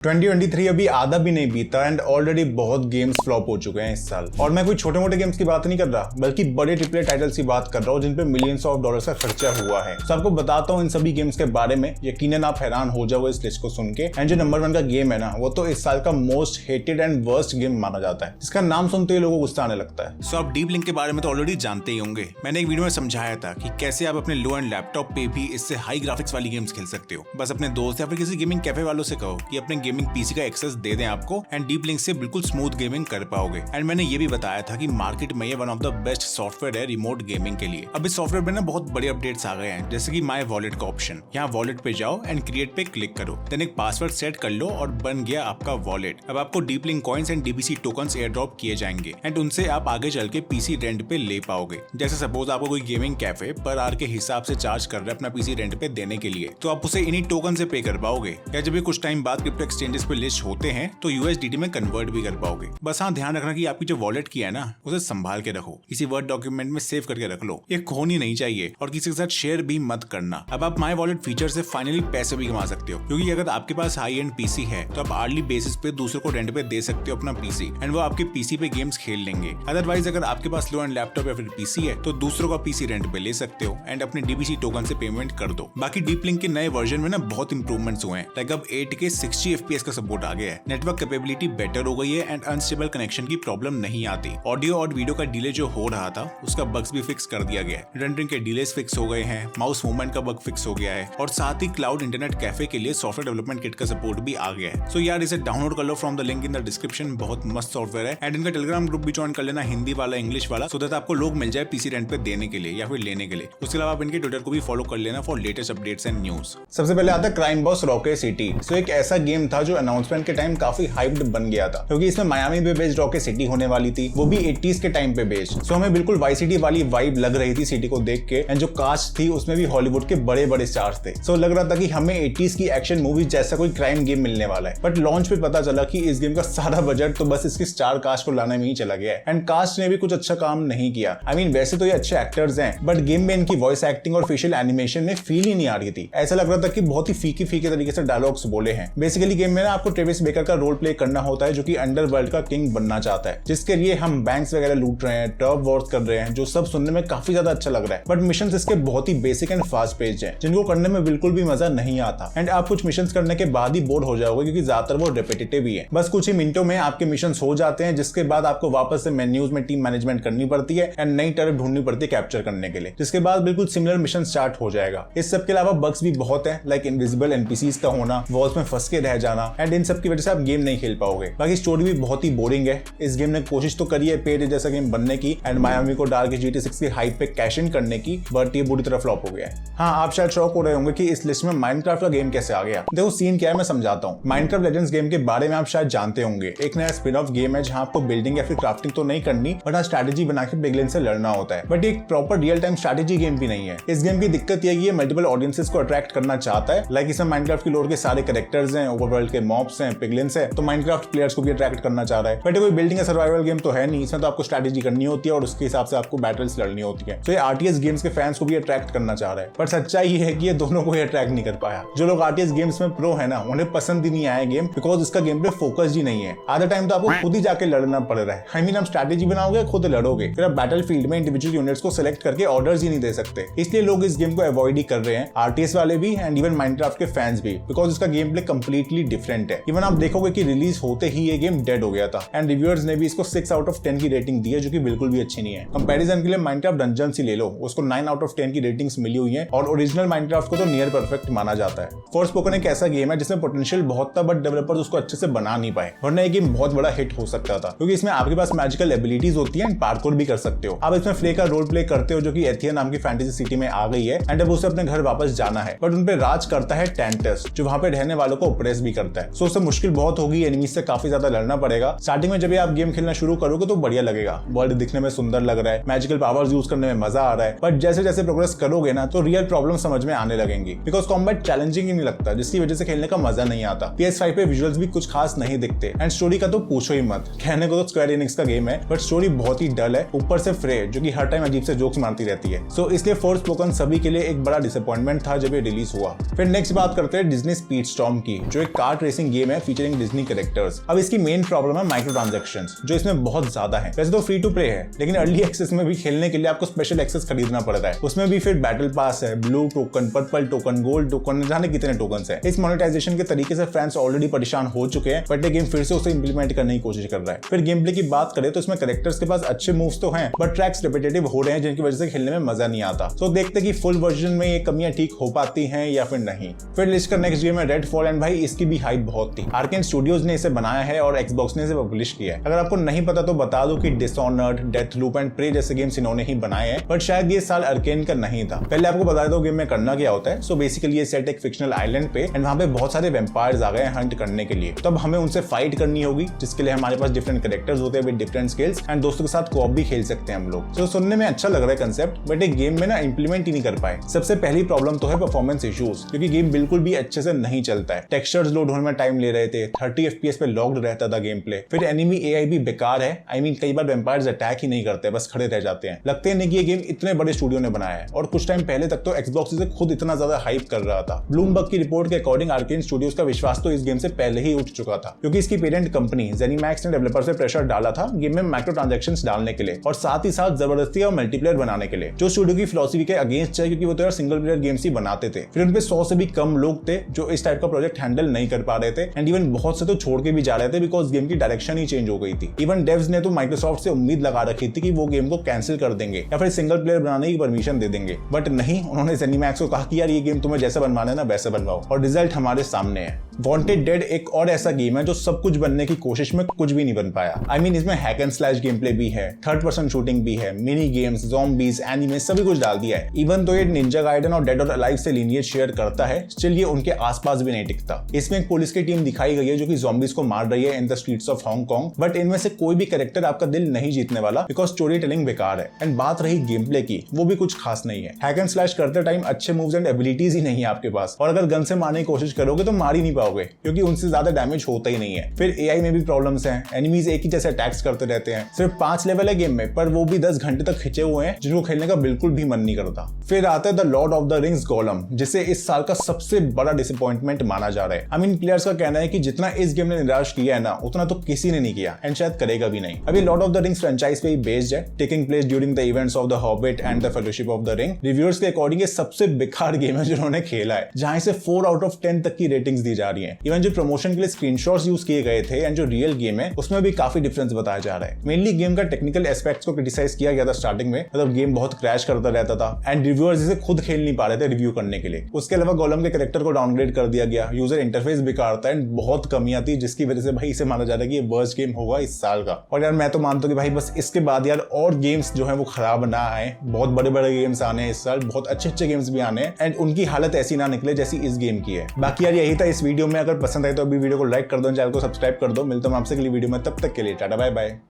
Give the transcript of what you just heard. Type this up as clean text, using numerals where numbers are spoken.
2023 अभी आधा भी नहीं बीता एंड ऑलरेडी बहुत गेम्स फ्लॉप हो चुके हैं इस साल। और मैं कोई छोटे मोटे गेम्स की बात नहीं कर रहा, बल्कि बड़े ट्रिपल टाइटल्स की बात कर रहा हूँ जिन पे मिलियंस ऑफ डॉलर्स का खर्चा हुआ है। तो आपको बताता हूँ इन सभी गेम्स के बारे में, यकीनन आप हैरान हो जाओगे इस लिस्ट को सुन के। एंड जो नंबर 1 का गेम है ना, वो तो इस साल का most hated and worst game माना जाता है। इसका नाम सुनते ही लोगों को गुस्सा आने लगता है। सो आप डीप लिंक के बारे में तो ऑलरेडी जानते ही होंगे। मैंने एक वीडियो में समझाया था कि कैसे आप अपने लो एंड लैपटॉप पे भी इससे हाई ग्राफिक्स वाली गेम्स खेल सकते हो। बस अपने दोस्त या फिर किसी गेमिंग कैफे वालों से कहो कि अपने गेमिंग पीसी का एक्सेस दे दें आपको, एंड डीप लिंक से बिल्कुल स्मूथ गेमिंग कर पाओगे। एंड मैंने ये भी बताया था कि मार्केट में ये one of the best software है रिमोट गेमिंग के लिए। अब इस सॉफ्टवेयर में ना बहुत बड़े अपडेट्स आ गए हैं, जैसे कि माय वॉलेट का ऑप्शन। यहाँ वॉलेट पे जाओ एंड क्रिएट पे क्लिक करो, देन एक पासवर्ड सेट कर लो और बन गया आपका वॉलेट। अब आपको deep link coins and DBC tokens air drop किए जाएंगे एंड उनसे आप आगे चल के पीसी रेंट पे ले पाओगे। जैसे सपोज आपको कोई गेमिंग कैफे पर आवर के हिसाब से चार्ज कर रहा है अपना पीसी रेंट पे देने के लिए, तो आप उसे इन्हीं टोकन से पे कर पाओगे। या जब ये कुछ टाइम बाद क्रिप्टो एक्सचेंजेस पे लिस्ट होते हैं तो यूएसडीटी में कन्वर्ट भी कर पाओगे। बस हाँ, ध्यान रखना कि आपकी जो वॉलेट की है ना, उसे संभाल के रखो, किसी वर्ड डॉक्यूमेंट में सेव करके रख लो। ये खोनी नहीं चाहिए और किसी के साथ शेयर भी मत करना। अब आप माय वॉलेट फीचर से फाइनली पैसे भी कमा सकते हो, क्योंकि अगर आपके पास हाई एंड पीसी है तो आप आर्ली बेसिस पे दूसरों को रेंट पे दे सकते हो अपना पीसी, एंड वो आपके पीसी पे गेम्स खेल लेंगे। अदरवाइज अगर आपके पास लो एंड लैपटॉप या फिर पीसी है तो दूसरों का पीसी रेंट पे ले सकते हो एंड अपने डीबीसी टोकन से पेमेंट कर दो। बाकी डीप लिंक के नए वर्जन में ना बहुत इंप्रूवमेंट्स हुए हैं। लाइक अब 8K 60 FPS का सपोर्ट आ गया है, नेटवर्क कैपेबिलिटी बेटर हो गई है एंड अनस्टेबल कनेक्शन की प्रॉब्लम नहीं आती। ऑडियो और वीडियो का डिले जो हो रहा था उसका बग्स भी फिक्स कर दिया गया है। रेंडरिंग के डिलेस फिक्स हो गए हैं, माउस मूवमेंट का बग फिक्स हो गया है और साथ ही क्लाउड इंटरनेट कैफे के लिए सॉफ्टवेयर डेवलपमेंट किट का सपोर्ट भी आ गया है। सो यार इसे डाउनलोड कर लो from the link in the description. बहुत मस्त सॉफ्टवेयर है एंड इनका टेलीग्राम ग्रुप भी ज्वाइन कर लेना, हिंदी वाला इंग्लिश वाला, सो दैट आपको लोग मिल जाए पीसी रेंट पे देने के लिए या फिर लेने के लिए। उसके अलावा आप इनके ट्विटर को भी फॉलो कर लेना for latest updates and news. सबसे पहले आता है क्राइम बॉस रॉकेट सिटी। सो एक ऐसा गेम था जो अनाउंसमेंट के टाइम काफी हाइप्ड बन गया था, क्योंकि इसमें मायामी पे बेस्ड रॉकेट सिटी होने वाली थी, वो भी 80s के टाइम पे बेस्ड। सो हमें बिल्कुल वाई सिटी वाली वाइब लग रही थी सिटी को देख के। एंड जो कास्ट थी उसमें भी हॉलीवुड के बड़े बड़े स्टार्स थे। सो लग रहा था कि हमें 80s की एक्शन मूवी जैसा कोई क्राइम गेम मिलने वाला है। बट लॉन्च पे पता चला कि इस गेम का सारा बजट तो बस इसकी स्टार कास्ट को लाने में ही चला गया है। एंड कास्ट ने भी कुछ अच्छा काम नहीं किया। I mean, वैसे तो ये अच्छे एक्टर्स हैं, बट गेम में इनकी वॉइस एक्टिंग और फेशियल एनिमेशन में फील ही नहीं आ रही थी। ऐसा लग रहा था कि बहुत ही फीके फीके तरीके से डायलॉग्स बोले हैं। बेसिकली गेम में ना आपको ट्रेविस बेकर का रोल प्ले करना होता है, जो कि अंडरवर्ल्ड का किंग बनना चाहता है, जिसके लिए हम बैंक्स वगैरह लूट रहे हैं, टर्फ वॉर्स कर रहे हैं, जो सब सुनने में काफी ज्यादा अच्छा लग रहा है। बट मिशंस इसके बहुत ही बेसिक एंड फास्ट पेस्ड हैं, जिनको करने में बिल्कुल भी मजा नहीं आता। एंड आप कुछ मिशंस करने के बाद ही बोर हो जाओगे, क्योंकि ज्यादातर वो रिपीटेटिव ही है। बस कुछ ही मिनटों में आपके मिशंस हो जाते हैं, जिसके बाद आपको वापस से मेन्यूज में टीम मैनेजमेंट करनी पड़ती है एंड नई टर्फ ढूंढनी पड़ती है कैप्चर करने के लिए, जिसके बाद बिल्कुल सिमिलर मिशन स्टार्ट हो जाएगा। इस सब के अलावा बग्स भी बहुत है, लाइक इनविजिबल एनपीसीज का होना, वॉल्स में फंस के रह जाना, एंड इन सब की वजह से आप गेम नहीं खेल पाओगे। बाकी स्टोरी भी बहुत ही बोरिंग है। इस गेम ने कोशिश तो करी है पेड जैसा गेम बनने की एंड मायामी को डाल के GTA 6 की हाइप पे कैश इन करने की, बट ये बुरी तरह फ्लॉप हो गया है। हाँ, आप शायद शॉक हो रहे होंगे कि इस लिस्ट में माइनक्राफ्ट का गेम कैसे आ गया। देखो सीन क्या है, मैं समझाता हूँ। माइनक्राफ्ट लेजेंड्स गेम के बारे में आप शायद जानते होंगे। एक नया स्पिन ऑफ गेम है जहाँ आपको बिल्डिंग या फिर क्राफ्टिंग तो नहीं करनी, बट हाँ स्ट्रैटेजी बना के पिगलिन से लड़ना होता है। बट एक proper real time strategy game भी नहीं है। इस गेम की दिक्कत यह है कि ये मल्टीपल ऑडियंसेस को अट्रैक्ट करना चाहता है। लाइक इसमें माइनक्राफ्ट की लोर के सारे कैरेक्टर्स हैं, ओवरवर्ल्ड के मॉब्स हैं, पिगलिन्स हैं, तो माइनक्राफ्ट प्लेयर्स को भी अट्रैक्ट करना चाह रहा है। बट कोई बिल्डिंग या सर्वाइवल गेम तो है नहीं। इसमें तो आपको स्ट्रैटेजी करनी होती है और उसके हिसाब से आपको बैटल्स लड़नी होती है। तो ये RTS गेम्स के फैंस को भी अट्रैक्ट करना चाह रहा है। पर सच्चाई ये है कि ये दोनों को ही अट्रैक्ट नहीं कर पाया। जो लोग RTS गेम्स में प्रो है ना, उन्हें पसंद ही नहीं आया गेम, बिकॉज इसका गेम पे फोकस ही नहीं है। आधा टाइम तो आपको खुद ही जाके लड़ना पड़ रहा है। आई मीन, आप स्ट्रैटेजी बनाओगे, खुद लड़ोगे, फिर आप बैटल फील्ड में इंडिविजुअल यूनिट्स को सिलेक्ट करके ऑर्डर्स ही नहीं दे सकते। इसलिए लोग इस गेम को अवॉइड ही कर रहे हैं, RTS वाले भी एंड इवन माइनक्राफ्ट के फैंस भी, बिकॉज इसका गेम प्ले कंप्लीटली डिफरेंट है। इवन आप देखोगे कि रिलीज होते ही ये गेम डेड हो गया था एंड रिव्यूअर्स ने भी इसको 6 आउट ऑफ 10 की रेटिंग दी है, जो कि बिल्कुल भी अच्छी नहीं है। कंपैरिजन के लिए माइनक्राफ्ट डंजन्स ही ले लो, उसको 9 आउट ऑफ 10 की रेटिंग्स मिली हुई है और ओरिजिनल माइनक्राफ्ट को तो नियर परफेक्ट माना जाता है। फोर्सपोकन एक ऐसा गेम है जिसमें पोटेंशियल बहुत था, बट डेवलपर्स उसको अच्छे से बना नहीं पाए, वरना ये गेम बहुत बड़ा हिट हो सकता था, क्योंकि इसमें आपके पास मैजिकल एबिलिटीज होती है एंड पार्कोर भी कर सकते हो। आप इसमें फ्ले का रोल प्ले करते हो, जो कि एथिया नाम की फैंटेसी सिटी में आ गई है एंड अब उसे अपने घर वापस जाना है, बट उन पे राज करता है टेंटस, जो वहां पे रहने वालों को ऑपरेस भी करता है। सो उससे मुश्किल बहुत होगी, एनिमीज से काफी ज्यादा लड़ना पड़ेगा। स्टार्टिंग में जब आप गेम खेलना शुरू करोगे तो बढ़िया लगेगा, वर्ल्ड दिखने में सुंदर लग रहा है, मैजिकल पावर्स यूज करने में मजा आ रहा है, बट जैसे जैसे प्रोग्रेस करोगे ना तो रियल प्रॉब्लम समझ में आने लगेंगी, बिकॉज कॉम्बैट चैलेंजिंग ही नहीं लगता, जिसकी वजह से खेलने का मजा नहीं आता। PS5 पे विजुअल्स भी कुछ खास नहीं दिखते एंड स्टोरी का तो पूछो ही मत। कहने को तो स्क्वायर एनिक्स का गेम है, बट स्टोरी बहुत ही डल है, ऊपर से फ्रे जो कि हर टाइम अजीब से जोक्स मारती रहती है। सो इसलिए फोर्सपोकन सभी के लिए एक बड़ा डिसअपॉइंटमेंट था जब ये रिलीज हुआ। फिर नेक्स्ट बात करते हैं डिज्नी स्पीडस्टॉर्म की, जो एक कार कार्ट रेसिंग गेम है फीचरिंग डिज्नी कैरेक्टर्स। अब इसकी मेन प्रॉब्लम है माइक्रो ट्रांजैक्शंस, जो इसमें बहुत ज्यादा है। वैसे तो फ्री टू प्ले है, लेकिन अर्ली एक्सेस में भी खेलने के लिए आपको स्पेशल एक्सेस खरीदना पड़ता है। उसमें भी फिर बैटल पास है, blue token, purple token, gold token, जाने कितने टोकन है। इस मोनेटाइजेशन के तरीके से फैंस ऑलरेडी परेशान हो चुके हैं, बट ये गेम फिर से उसे इंप्लीमेंट करने की कोशिश कर रहा है। फिर गेम प्ले की बात करें तो इसमें कैरेक्टर्स के पास अच्छे मूव्स तो हैं, बट ट्रैक्स रिपीटेटिव हो रहे हैं, जिनकी वजह से खेलने में मजा नहीं आता। तो देखते कि फुल वर्जन में ये कमियां ठीक हो पाती हैं या फिर नहीं। फिर लिस्ट का नेक्स्ट गेम है रेडफॉल, एंड भाई इसकी भी हाइप बहुत थी। आर्केन स्टूडियोज ने इसे बनाया है और एक्सबॉक्स ने इसे पब्लिश किया है। अगर आपको नहीं पता तो बता दो कि डिसऑनर्ड, डेथलूप एंड प्रे जैसे गेम्स इन्होंने ही बनाए हैं, बट शायद ये साल आर्केन का नहीं था। पहले आपको बता दो गेम में करना क्या होता है। सो बेसिकली ये सेट एक फिक्शनल आइलैंड पे, एंड वहां पे बहुत सारे वैम्पायर्स आ गए हैं हंट करने के लिए। तब हमें उनसे फाइट करनी होगी, जिसके लिए हमारे पास डिफरेंट कैरेक्टर्स होते हैं विद डिफरेंट स्किल्स, एंड दोस्तों के साथ कोऑप भी खेल सकते हैं हम लोग। तो सुनने में अच्छा लग रहा है कंसेप्ट, बट एक गेम में ना इंप्लीमेंट ही नहीं कर पाए। सबसे पहली प्रॉब्लम तो है परफॉर्मेंस इश्यूज, क्योंकि गेम बिल्कुल भी अच्छे से नहीं चलता है। टेक्सचर्स लोड होने में टाइम ले रहे थे, 30 FPS पे लॉक्ड रहता था गेम प्ले। फिर एनिमी AI भी बेकार है। आई मीन कई बार वैम्पायर्स अटैक ही नहीं करते, बस खड़े रह जाते हैं। लगते नहीं कि ये गेम इतने बड़े स्टूडियो ने बनाया है। और कुछ टाइम पहले तक तो एक्सबॉक्स इसे खुद इतना ज्यादा हाइप कर रहा था। ब्लूमबर्ग की रिपोर्ट के अकॉर्डिंग आर्केन स्टूडियोज का विश्वास तो इस गेम से पहले ही उठ चुका था, क्योंकि इसकी पेरेंट कंपनी ZeniMax ने डेवलपर से प्रेशर डाला था गेम में माइक्रो ट्रांजैक्शंस डालने के लिए, और साथ ही साथ जबरदस्ती और मल्टीप्लेयर बनाने के लिए, जो स्टूडियो की फिलॉसफी के अगेंस्ट है, क्योंकि वो तो यार सिंगल प्लेयर गेम्स ही बनाते थे। फिर उनपे 100 से भी कम लोग थे जो इस टाइप का प्रोजेक्ट हैंडल नहीं कर पा रहे थे, एंड इवन बहुत से तो छोड़ के भी जा रहे थे, बिकॉज गेम की डायरेक्शन ही चेंज हो गई थी। इवन डेव्स ने तो माइक्रोसॉफ्ट से उम्मीद लगा रखी थी कि वो गेम को कैंसिल कर देंगे या फिर सिंगल प्लेयर बनाने की परमिशन दे देंगे, बट नहीं, उन्होंने ZeniMax को कहा कि यार ये गेम तुम्हें जैसे बनवाना है ना वैसे बनवाओ, और रिजल्ट हमारे सामने है। वांटेड डेड एक और ऐसा गेम है जो सब कुछ बनने की कोशिश में कुछ भी नहीं बन पाया। आई मीन इसमें hack and slash game play भी है, थर्ड पर्सन शूटिंग भी है, मिनी गेम्स, ज़ॉम्बीज, एनिमे, सभी कुछ डाल दिया है। इवन तो ये निंजा गाइडन और डेड और अलाइव से लीनियज शेयर करता है, स्टिल ये उनके आसपास भी नहीं टिकता। इसमें एक पुलिस की टीम दिखाई गई है जो कि ज़ॉम्बीज को मार रही है in the streets of Hong Kong, but इनमें से कोई भी कैरेक्टर आपका दिल नहीं जीतने वाला, बिकॉज स्टोरी टेलिंग बेकार है। एंड बात रही गेम प्ले की, वो भी कुछ खास नहीं है। हैक एंड स्लैश करते टाइम अच्छे मूव्स एंड एबिलिटीज ही नहीं है आपके पास, और अगर गन से मारने की कोशिश करोगे तो मार ही नहीं पाओगे, क्योंकि उनसे ज्यादा डैमेज होता ही नहीं है। फिर AI में भी प्रॉब्लम्स हैं, एनिमीज एक ही जैसे अटैक्स करते रहते हैं। सिर्फ 5 लेवल है गेम में, पर वो भी 10 घंटे तक खिंचे हुए हैं, जिनको खेलने का बिल्कुल भी मन नहीं करता। फिर आता है the lord of the rings Gollum, जिसे इस साल का सबसे बड़ा डिसअपॉइंटमेंट माना जा रहा है। आई मीन प्लेयर्स का कहना है कि जितना इस गेम ने निराश किया है ना, उतना तो किसी ने नहीं किया, एंड शायद करेगा भी नहीं। अभी Lord of the rings franchise पे ही बेस्ड है, taking place during the events of the hobbit and the fellowship of the ring. Reviewers के अकॉर्डिंग ये सबसे बेकार गेम है जिन्होंने खेला है, जहां इसे 4 आउट ऑफ 10 तक की रेटिंग्स दी जा रही हैं। इवन जो प्रमोशन के लिए स्क्रीनशॉट्स यूज किए गए थे एंड जो रियल गेम है उसमें भी काफी डिफरेंस बताया जा रहा है। मेनली गेम का टेक्निकल एस्पेक्ट्स को क्रिटिसाइज किया गया था स्टार्टिंग में, मतलब गेम बहुत क्रैश करता रहता था एंड रिव्यूअर्स इसे खुद खेल नहीं पा रहे थे रिव्यू करने के लिए। उसके अलावा गोलम के कैरेक्टर को डाउनग्रेड कर दिया गया, यूजर इंटरफेस बेकार था एंड बहुत कमियां थी, जिसकी वजह से भाई इसे माना जा रहा है कि ये वर्स्ट गेम होगा इस साल का। और यार मैं तो मानता हूं कि भाई बस इसके बाद यार और गेम्स जो है वो खराब ना आए। बहुत बड़े बड़े गेम्स आने हैं इस साल, बहुत अच्छे गेम्स भी आने हैं, एंड उनकी हालत ऐसी ना निकले जैसी इस गेम की है। बाकी यार यही था इस वीडियो में। अगर पसंद आए तो अभी वीडियो को लाइक कर दो, चैनल को सब्सक्राइब कर दो। मिलता हूं आपसे अगली वीडियो में, तब तक के लिए टाटा बाय बाय।